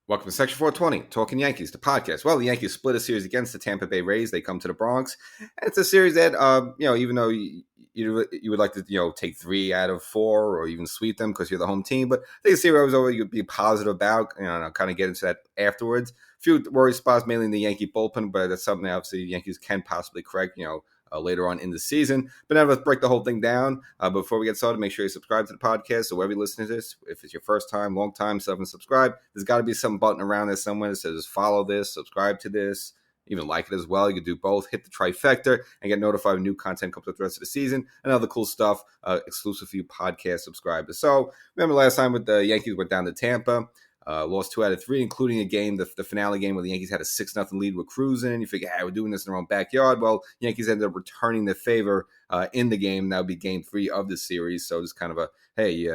Welcome to Section 420, Talkin Yankees, the podcast. Well, the Yankees split a series against the Tampa Bay Rays. They come to the Bronx. And it's a series that, even though you would like to, take 3 out of 4 or even sweep them because you're the home team. But I think a series always you'd be positive about, and I'll kind of get into that afterwards. A few worry spots, mainly in the Yankee bullpen, but that's something that obviously the Yankees can possibly correct, later on in the season. But now let's break the whole thing down. Before we get started, make sure you subscribe to the podcast. So wherever you listen to this, if it's your first time, long time, subscribe. There's got to be some button around there somewhere that says follow this, subscribe to this, even like it as well. You can do both. Hit the trifecta and get notified when new content comes up the rest of the season and other cool stuff exclusive for you podcast subscribers. So remember last time with the Yankees went down to Tampa. Lost 2 out of 3, including a game, the finale game where the Yankees had a 6-0 lead. We're cruising. You figure, hey, we're doing this in our own backyard. Well, Yankees ended up returning the favor in the game. That would be game 3 of the series. So just kind of a, hey,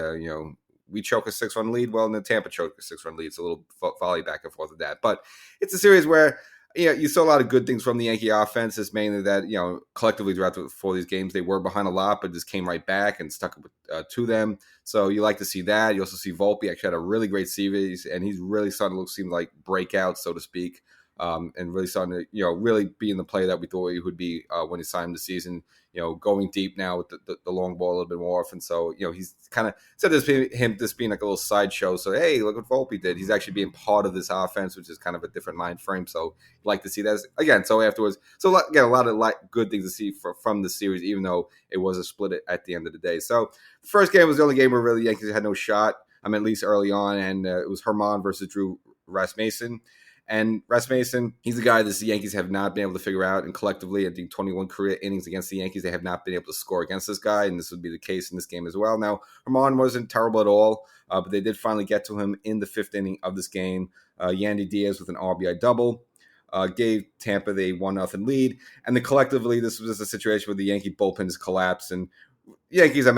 we choke a 6-run lead. Well, and the Tampa choked a 6-run lead. It's a little volley back and forth of that. But it's a series where you saw a lot of good things from the Yankee offense. It's mainly that, collectively throughout these games, they were behind a lot, but just came right back and stuck to them. So you like to see that. You also see Volpe actually had a really great series, and he's really starting to seem like breakout, so to speak, and really starting to, really be in the play that we thought he would be when he signed the season. Going deep now with the long ball a little bit more often. So, he's kind of instead of this being like a little sideshow. So, hey, look what Volpe did. He's actually being part of this offense, which is kind of a different mind frame. So, like to see that again. So afterwards, again, a lot of good things to see from the series, even though it was a split at the end of the day. So the first game was the only game where really Yankees had no shot. At least early on, and it was Herman versus Drew Rasmussen. And Rasmussen, he's the guy that the Yankees have not been able to figure out. And collectively, I think 21 career innings against the Yankees, they have not been able to score against this guy. And this would be the case in this game as well. Now, Herman wasn't terrible at all, but they did finally get to him in the 5th inning of this game. Yandy Diaz with an RBI double gave Tampa the 1-0 lead. And then collectively, this was just a situation where the Yankee bullpen just collapsed. And Yankees, other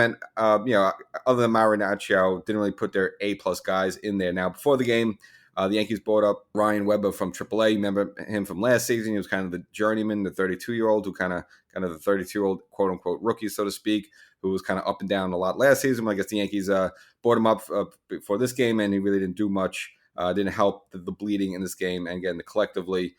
than Marinaccio, didn't really put their A-plus guys in there. Now, before the game, the Yankees brought up Ryan Weber from AAA. Remember him from last season? He was kind of the journeyman, the 32-year-old, who kind of the 32-year-old, quote-unquote, rookie, so to speak, who was kind of up and down a lot last season. I guess the Yankees brought him up for this game, and he really didn't do much. Didn't help the bleeding in this game. And again, collectively,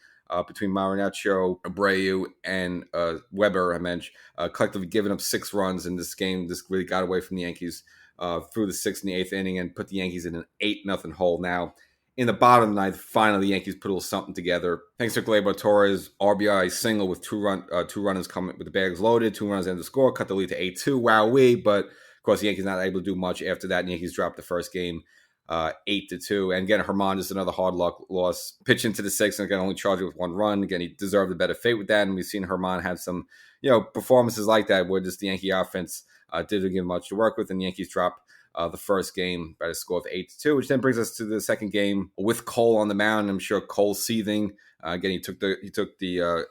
between Marinaccio, Abreu, and Weber, I mentioned, collectively giving up 6 runs in this game. This really got away from the Yankees through the 6th and the 8th inning and put the Yankees in an 8-0 hole. Now, in the bottom of the 9th, finally, the Yankees put a little something together. Thanks to Gleyber Torres' RBI single with two runners coming with the bags loaded, 2 runners in the score, cut the lead to 8-2. Wowee! But, of course, the Yankees not able to do much after that. And the Yankees dropped the first game 8-2. And again, Herman is another hard luck loss. Pitch into the 6th and again, only charged with 1 run. Again, he deserved a better fate with that. And we've seen Herman have some, performances like that where just the Yankee offense didn't give much to work with. And the Yankees dropped the first game by a score of 8-2, which then brings us to the second game with Cole on the mound. I'm sure Cole's seething. Again, he took the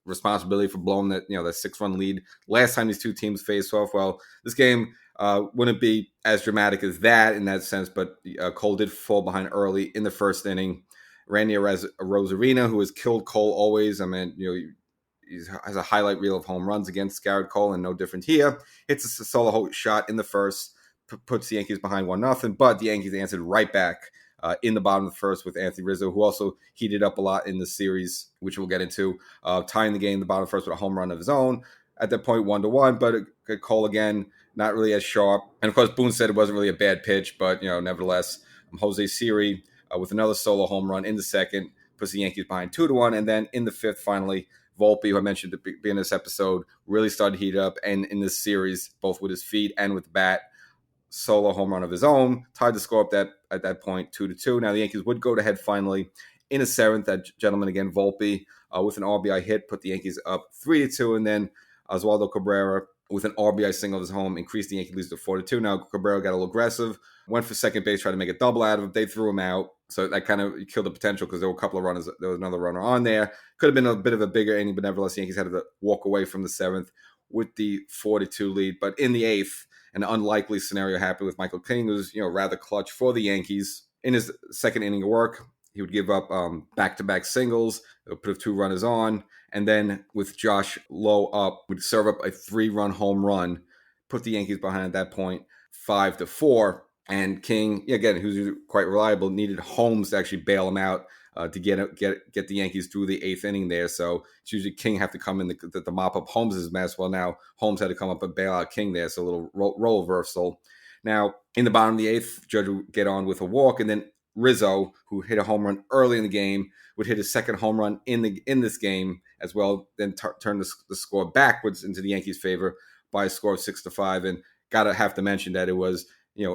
responsibility for blowing that 6-run lead last time these two teams faced off. Well, this game wouldn't be as dramatic as that in that sense, but Cole did fall behind early in the 1st inning. Randy Rosarina, who has killed Cole always. He has a highlight reel of home runs against Garrett Cole, and no different here. Hits a solo shot in the 1st. Puts the Yankees behind 1-0, but the Yankees answered right back in the bottom of the 1st with Anthony Rizzo, who also heated up a lot in the series, which we'll get into, tying the game in the bottom of the 1st with a home run of his own. At that point, 1-1, but Cole again, not really as sharp. And of course, Boone said it wasn't really a bad pitch, but nevertheless, Jose Siri with another solo home run in the 2nd puts the Yankees behind 2-1, and then in the 5th, finally, Volpe, who I mentioned at the beginning of this episode, really started to heat up, and in this series, both with his feet and with the bat, solo home run of his own, tied the score up at that point 2-2. Now the Yankees would go to head finally in the 7th. That gentleman again, Volpe, with an RBI hit, put the Yankees up 3-2, and then Oswaldo Cabrera with an RBI single of his home increased the Yankees lead to 4-2. Now Cabrera got a little aggressive, went for second base, tried to make a double out of it. They threw him out, so that kind of killed the potential because there were a couple of runners. There was another runner on there. Could have been a bit of a bigger inning, but nevertheless, the Yankees had to walk away from the 7th with the 4-2 lead. But in the 8th, an unlikely scenario happened with Michael King, who's rather clutch for the Yankees. In his 2nd inning of work, he would give up back-to-back singles, put 2 runners on, and then with Josh Lowe up, would serve up a 3-run home run, put the Yankees behind at that point 5-4. And King, again, who's quite reliable, needed Holmes to actually bail him out to get the Yankees through the eighth inning there. So it's usually King have to come in to mop up Holmes's mess. Well, now Holmes had to come up and bail out King there. So a little role reversal. Now in the bottom of the eighth, Judge would get on with a walk, and then Rizzo, who hit a home run early in the game, would hit his second home run in this game as well. Then turn the score backwards into the Yankees' favor by a score of 6-5. And gotta have to mention that it was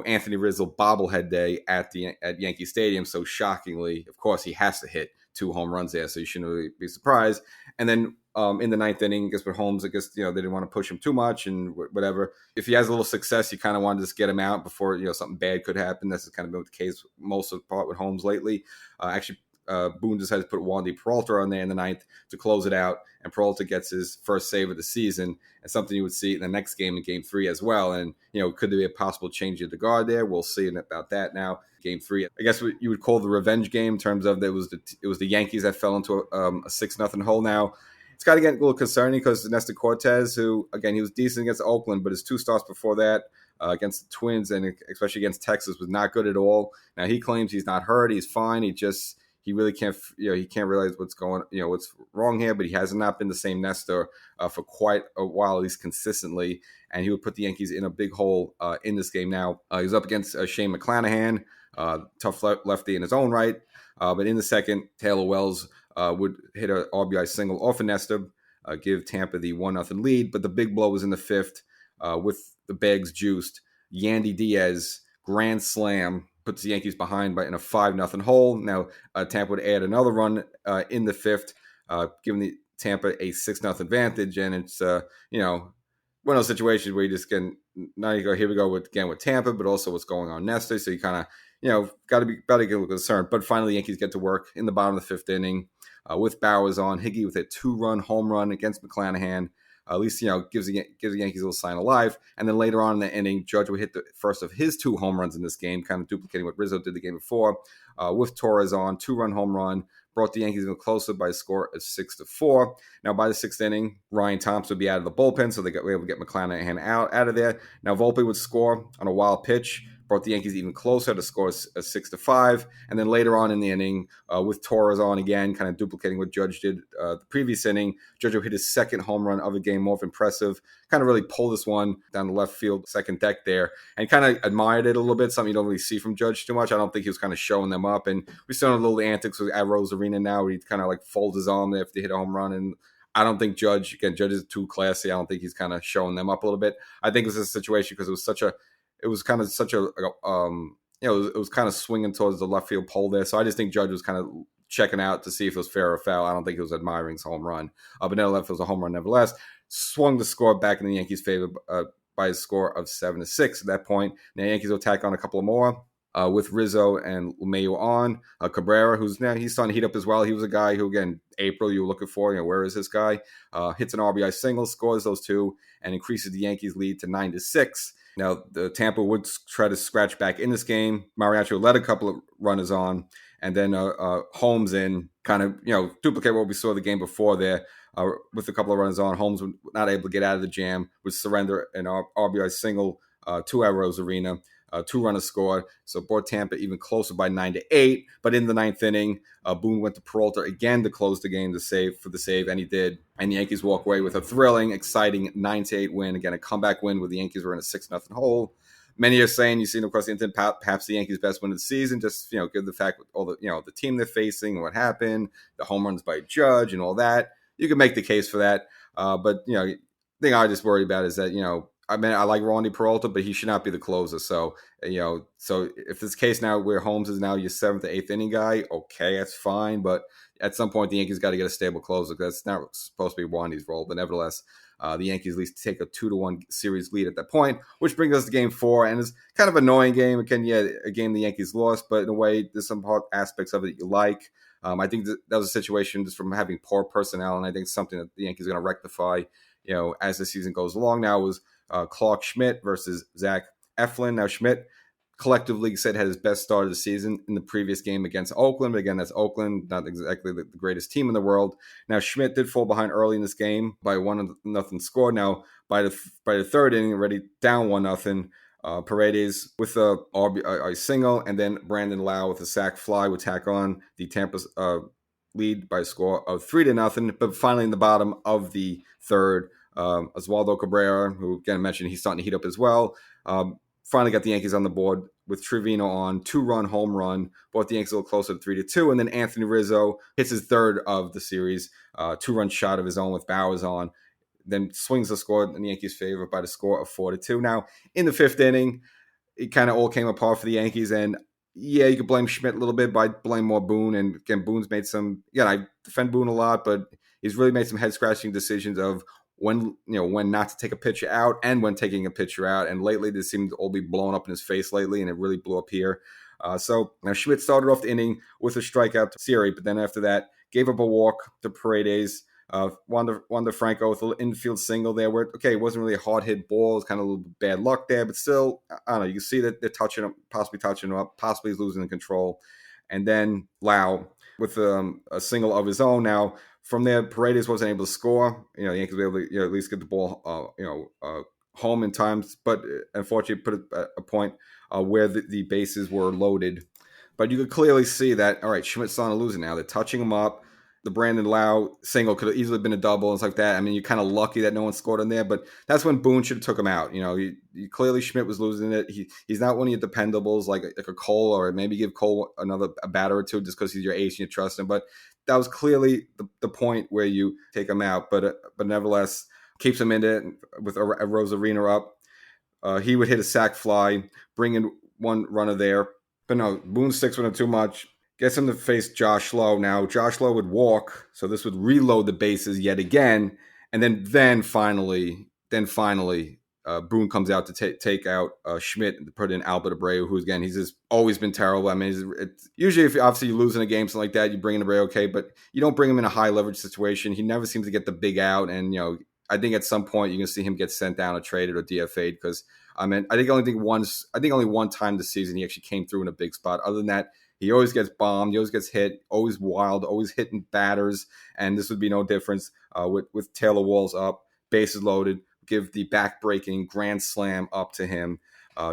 Anthony Rizzo bobblehead day at Yankee Stadium. So shockingly, of course, he has to hit two home runs there. So you shouldn't really be surprised. And then in the ninth inning, I guess with Holmes, I guess they didn't want to push him too much and whatever. If he has a little success, you kind of want to just get him out before something bad could happen. That's kind of been the case most of the part with Holmes lately. Actually, Boone decided to put Wandy Peralta on there in the ninth to close it out, and Peralta gets his first save of the season, and something you would see in the next game in Game 3 as well. And could there be a possible change of the guard there? We'll see about that now. Game 3, I guess what you would call the revenge game in terms of it was the Yankees that fell into a 6-0 hole. Now it's got to get a little concerning because Nestor Cortez, who again he was decent against Oakland, but his two starts before that against the Twins and especially against Texas was not good at all. Now he claims he's not hurt, he's fine. He really can't, he can't realize what's wrong here, but he has not been the same Nestor for quite a while, at least consistently. And he would put the Yankees in a big hole in this game now. He's up against Shane McClanahan, tough lefty in his own right. But in the second, Taylor Wells would hit an RBI single off of Nestor, give Tampa the 1-0 lead. But the big blow was in the fifth with the bags juiced. Yandy Diaz, grand slam, puts the Yankees behind in a 5-0 hole. Now, Tampa would add another run in the fifth, giving the Tampa a 6-0 advantage. And it's, one of those situations where you just can, now you go, here we go with Tampa, but also what's going on Nestor. So you kind of, got to get a little concerned. But finally, the Yankees get to work in the bottom of the fifth inning with Bowers on. Higgy with a 2-run home run against McClanahan. At least, gives the Yankees a little sign of life. And then later on in the inning, Judge would hit the first of his two home runs in this game, kind of duplicating what Rizzo did the game before. With Torres on, 2-run home run, brought the Yankees even closer by a score of 6-4. Now, by the sixth inning, Ryan Thompson would be out of the bullpen, so they were able to get McClanahan out of there. Now, Volpe would score on a wild pitch, brought the Yankees even closer to score 6-5. And then later on in the inning, with Torres on again, kind of duplicating what Judge did the previous inning, Judge hit his second home run of the game, more impressive. Kind of really pulled this one down the left field second deck there and kind of admired it a little bit, something you don't really see from Judge too much. I don't think he was kind of showing them up. And we saw a little antics at Rose Arena now where he kind of like folds his arm there if they hit a home run. And I don't think Judge is too classy. I don't think he's kind of showing them up a little bit. I think it was a situation because it was kind of swinging towards the left field pole there. So I just think Judge was kind of checking out to see if it was fair or foul. I don't think he was admiring his home run. But nevertheless, it was a home run nevertheless. Swung the score back in the Yankees' favor by a score of 7-6 at that point. Now the Yankees will tack on a couple of more. With Rizzo and LeMahieu on. Cabrera, who's now he's starting to heat up as well. He was a guy who, again, April you were looking for. Where is this guy? Hits an RBI single, scores those two, and increases the Yankees' lead to 9-6. Now, the Tampa would try to scratch back in this game. Mariachi led a couple of runners on, and then Holmes in, kind of, duplicate what we saw the game before there. With a couple of runners on, Holmes was not able to get out of the jam, would surrender an RBI single to Rose Arena. 2 runners scored, so brought Tampa even closer by 9-8. But in the ninth inning, Boone went to Peralta again to close the game for the save, and he did. And the Yankees walk away with a thrilling, exciting 9-8 win. Again, a comeback win where the Yankees were in a 6-0 hole. Many are saying, you've seen across the internet, perhaps the Yankees' best win of the season. Just give the fact with all the the team they're facing and what happened, the home runs by Judge and all that. You can make the case for that, but the thing I just worry about is that I mean, I like Wandy Peralta, but he should not be the closer. So, so if this case now where Holmes is now your 7th or 8th inning guy, okay, that's fine. But at some point, the Yankees got to get a stable closer. That's not supposed to be Wandy's role. But nevertheless, the Yankees at least take a 2-1 series lead at that point, which brings us to Game 4. And it's kind of an annoying game. Again, a game the Yankees lost, but in a way, there's some aspects of it that you like. I think that was a situation just from having poor personnel, and I think it's something that the Yankees are going to rectify, as the season goes along. Now it was Clark Schmidt versus Zach Eflin. Now Schmidt collectively said had his best start of the season in the previous game against Oakland. But again, that's Oakland, not exactly the greatest team in the world. Now Schmidt did fall behind early in this game by 1-0 score. Now by the third inning, already down 1-0. Paredes with a single, and then Brandon Lau with a sac fly would tack on the Tampa's lead by a score of 3-0. But finally, in the bottom of the third, Oswaldo Cabrera, who again mentioned he's starting to heat up as well, finally got the Yankees on the board with Trevino on 2-run home run. Brought the Yankees a little closer to 3-2, and then Anthony Rizzo hits his third of the series, 2-run shot of his own with Bowers on. Then swings the score in the Yankees' favor by the score of 4-2. Now, in the fifth inning, it kind of all came apart for the Yankees. And yeah, you could blame Schmidt a little bit, but I blame more Boone. And again, Boone's made some, I defend Boone a lot, but he's really made some head scratching decisions of when not to take a pitcher out and when taking a pitcher out. And lately, this seemed to all be blown up in his face lately, and it really blew up here. So now Schmidt started off the inning with a strikeout to Siri, but then after that, gave up a walk to Paredes. Wander Franco with an infield single there where, okay, it wasn't really a hard hit ball. It was kind of a little bad luck there, but still, I don't know. You can see that they're possibly touching him up, possibly he's losing the control. And then Lau with a single of his own. Now, from there, Paredes wasn't able to score. The Yankees were able to at least get the ball, home in times, but unfortunately put it at a point where the bases were loaded. But you could clearly see that, all right, Schmidt's starting to lose it now. They're touching him up. The Brandon Lau single could have easily been a double and stuff like that. I mean, you're kind of lucky that no one scored on there, but that's when Boone should have took him out. Clearly Schmidt was losing it. He's not one of your dependables like a Cole, or maybe give Cole a batter or two just because he's your ace and you trust him. But that was clearly the point where you take him out. But nevertheless, keeps him in it with a Rosarina up. He would hit a sac fly, bring in one runner there. But no, Boone sticks with him too much. Gets him to face Josh Lowe. Now, Josh Lowe would walk, so this would reload the bases yet again. And then finally, Boone comes out to take out Schmidt and put in Albert Abreu, who, again, he's just always been terrible. I mean, usually if obviously you lose in a game, something like that, you bring in Abreu, okay, but you don't bring him in a high leverage situation. He never seems to get the big out. And, I think at some point you're going to see him get sent down or traded or DFA'd because, I think only one time this season he actually came through in a big spot. Other than that, he always gets bombed. He always gets hit. Always wild. Always hitting batters. And this would be no difference with Taylor Walls up, bases loaded. Give the back-breaking grand slam up to him,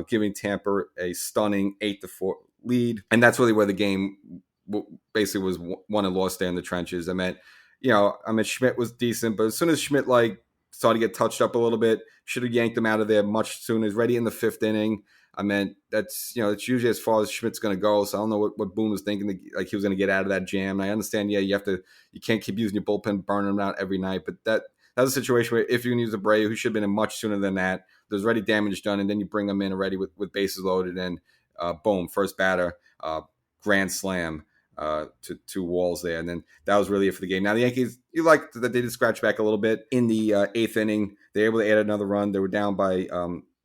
giving Tampa a stunning 8-4 lead. And that's really where the game basically was won and lost there in the trenches. Schmidt was decent, but as soon as Schmidt started to get touched up a little bit, should have yanked him out of there much sooner. He's ready in the fifth inning. That's usually as far as Schmidt's going to go. So I don't know what Boone was thinking, he was going to get out of that jam. And I understand, you can't keep using your bullpen, burning them out every night. But that's a situation where if you can use Abreu, who should have been in much sooner than that, there's already damage done, and then you bring them in already with bases loaded, and boom, first batter, grand slam to Walls there. And then that was really it for the game. Now the Yankees, you liked that they did scratch back a little bit in the eighth inning. They were able to add another run. They were down by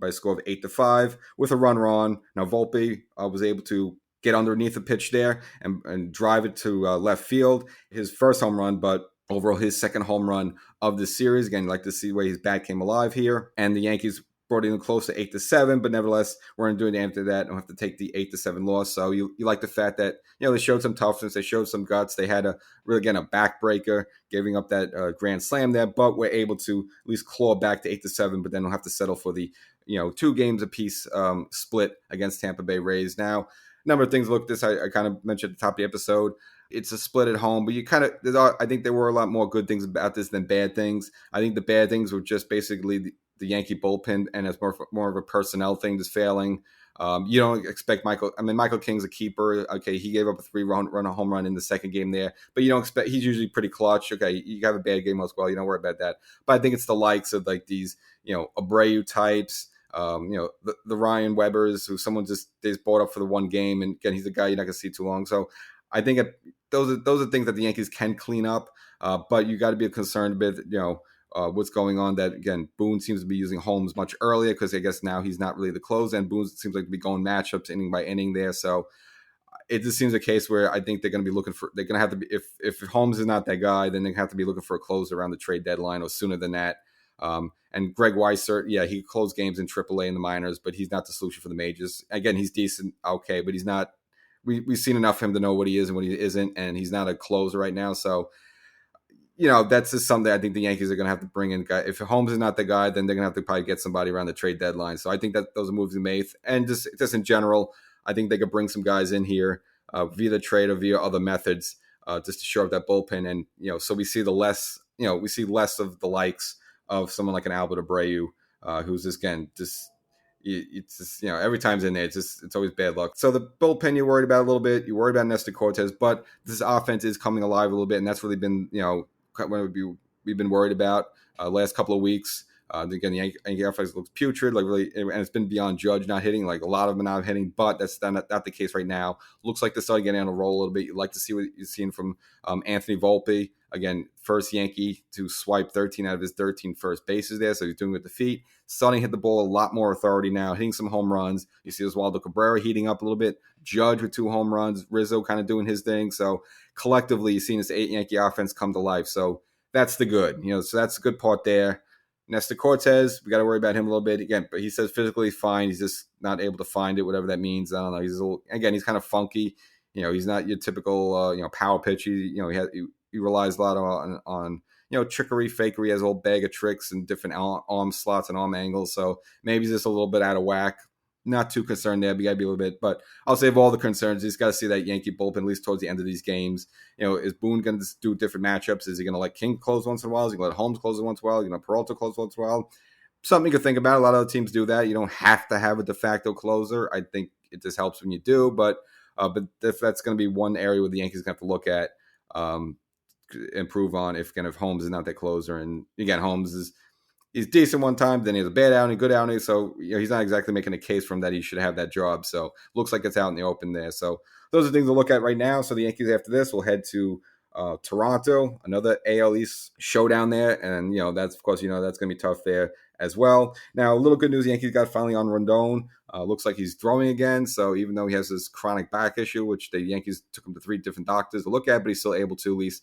a score of 8-5 with a runner on. Now Volpe was able to get underneath the pitch there and drive it to left field. His first home run, but overall his second home run of the series. Again, you like to see where his bat came alive here. And the Yankees brought it in close to 8-7, but nevertheless, we're going to do it after that and have to take the 8-7 loss. So you like the fact that, they showed some toughness, they showed some guts. They had a backbreaker, giving up that grand slam there, but we're able to at least claw back to 8-7, but then we'll have to settle for the, 2 games apiece split against Tampa Bay Rays. Now, a number of things look this, I kind of mentioned at the top of the episode. It's a split at home, but I think there were a lot more good things about this than bad things. I think the bad things were just basically the Yankee bullpen, and it's more of a personnel thing that's failing. You don't expect Michael King's a keeper. Okay, he gave up a 3-run home run in the second game there, but you don't expect, he's usually pretty clutch. Okay, you have a bad game as well. You don't worry about that. But I think it's the likes of these, Abreu types, the Ryan Webbers, who they just bought up for the one game, and again, he's a guy you're not going to see too long. So I think those are things that the Yankees can clean up, but you got to be concerned a bit, what's going on. That again, Boone seems to be using Holmes much earlier because I guess now he's not really the closer, and Boone seems like to be going matchups inning by inning there. So it just seems a case where I think they're going to be looking for. They're going to have to be if Holmes is not that guy, then they have to be looking for a closer around the trade deadline or sooner than that. And Greg Weissert, he closed games in AAA in the minors, but he's not the solution for the majors. Again, he's decent, okay, but he's not. We've seen enough of him to know what he is and what he isn't, and he's not a closer right now. So that's just something I think the Yankees are going to have to bring in. If Holmes is not the guy, then they're going to have to probably get somebody around the trade deadline. So I think that those are moves they made. And just in general, I think they could bring some guys in here via the trade or via other methods just to shore up that bullpen. And, so we see we see less of the likes of someone like an Albert Abreu, who's just, again, it's just, every time's in there, it's always bad luck. So the bullpen you're worried about a little bit. You're worried about Nestor Cortez, but this offense is coming alive a little bit, and that's really been, what we've been worried about last couple of weeks. Again, the Yankee offense looks putrid, like really, and it's been beyond Judge not hitting. Like a lot of them are not hitting, but that's not the case right now. Looks like they're starting getting on a roll a little bit. You'd like to see what you're seeing from Anthony Volpe. Again, first Yankee to swipe 13 out of his 13 first bases there, so he's doing it with the feet. Starting to hit the ball a lot more authority now, hitting some home runs. You see Oswaldo Cabrera heating up a little bit. Judge with 2 home runs. Rizzo kind of doing his thing. So collectively, you're seeing this 8 Yankee offense come to life. So that's the good. So that's the good part there. Nestor Cortez, we got to worry about him a little bit again, but he says physically fine. He's just not able to find it, whatever that means. I don't know. He's kind of funky. He's not your typical power pitch. He relies a lot on trickery, fakery. He has a whole bag of tricks and different arm slots and arm angles. So maybe he's just a little bit out of whack. Not too concerned there, but you got to be a little bit. But I'll say of all the concerns, he's got to see that Yankee bullpen at least towards the end of these games. Is Boone going to do different matchups? Is he going to let King close once in a while? Is he going to let Holmes close once in a while? Is he going to Peralta close once in a while? Something you can think about. A lot of other teams do that. You don't have to have a de facto closer. I think it just helps when you do. But if that's going to be one area where the Yankees going to have to look at, improve on if Holmes is not that closer. And again, he's decent one time, then he has a bad outing, good outing. So he's not exactly making a case for him that he should have that job. So looks like it's out in the open there. So those are things to look at right now. So the Yankees after this will head to Toronto, another AL East showdown there. And, that's, of course, that's going to be tough there as well. Now, a little good news, the Yankees got finally on Rondon. Looks like he's throwing again. So even though he has this chronic back issue, which the Yankees took him to 3 different doctors to look at, but he's still able to at least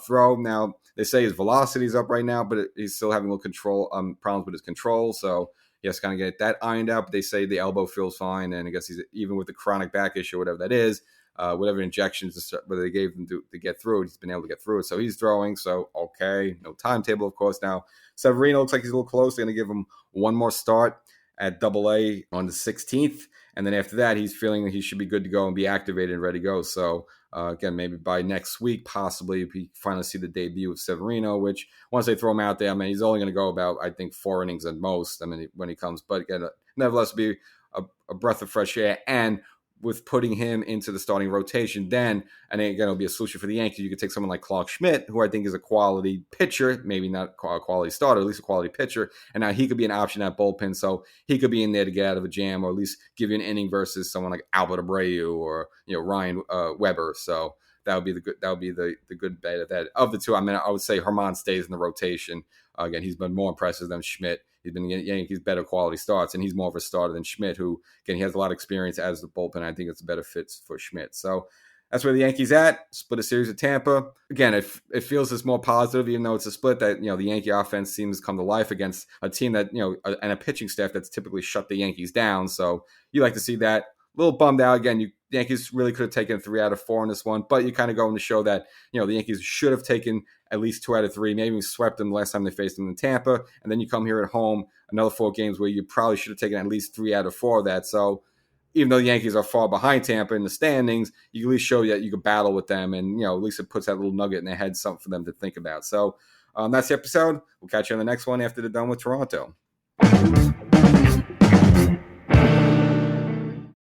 throw. Now, they say his velocity is up right now, but he's still having a little control problems with his control. So he has to kind of get that ironed out. But they say the elbow feels fine. And I guess he's even with the chronic back issue, whatever that is, whatever injections whether they gave him to get through it, he's been able to get through it. So he's throwing. So, okay, no timetable, of course. Now, Severino looks like he's a little close. They're going to give him one more start at Double-A on the 16th. And then after that, he's feeling that he should be good to go and be activated and ready to go. So, again, maybe by next week, possibly, we finally see the debut of Severino, which once they throw him out there, he's only going to go about, I think, 4 innings at most, when he comes. But again, nevertheless, be a breath of fresh air. And with putting him into the starting rotation, then, and again, it'll be a solution for the Yankees. You could take someone like Clark Schmidt, who I think is a quality pitcher, maybe not a quality starter, at least a quality pitcher, and now he could be an option at bullpen, so he could be in there to get out of a jam, or at least give you an inning versus someone like Albert Abreu or Ryan Weber. So that would be the good bet of that. Of the two, I would say Herman stays in the rotation. Again, he's been more impressive than Schmidt. He's been getting Yankees better quality starts, and he's more of a starter than Schmidt, who, again, he has a lot of experience as the bullpen. I think it's a better fit for Schmidt. So that's where the Yankees at. Split a series with Tampa. Again, it feels it's more positive, even though it's a split, that, the Yankee offense seems to come to life against a team that, and a pitching staff that's typically shut the Yankees down. So you like to see that. A little bummed out. Again, the Yankees really could have taken 3 out of 4 in this one, but you kind of going to show that, the Yankees should have taken at least 2 out of 3, maybe swept them the last time they faced them in Tampa, and then you come here at home, another 4 games where you probably should have taken at least 3 out of 4 of that. So even though the Yankees are far behind Tampa in the standings, you at least show that you can battle with them, and, at least it puts that little nugget in their head, something for them to think about. So that's the episode. We'll catch you on the next one after they're done with Toronto.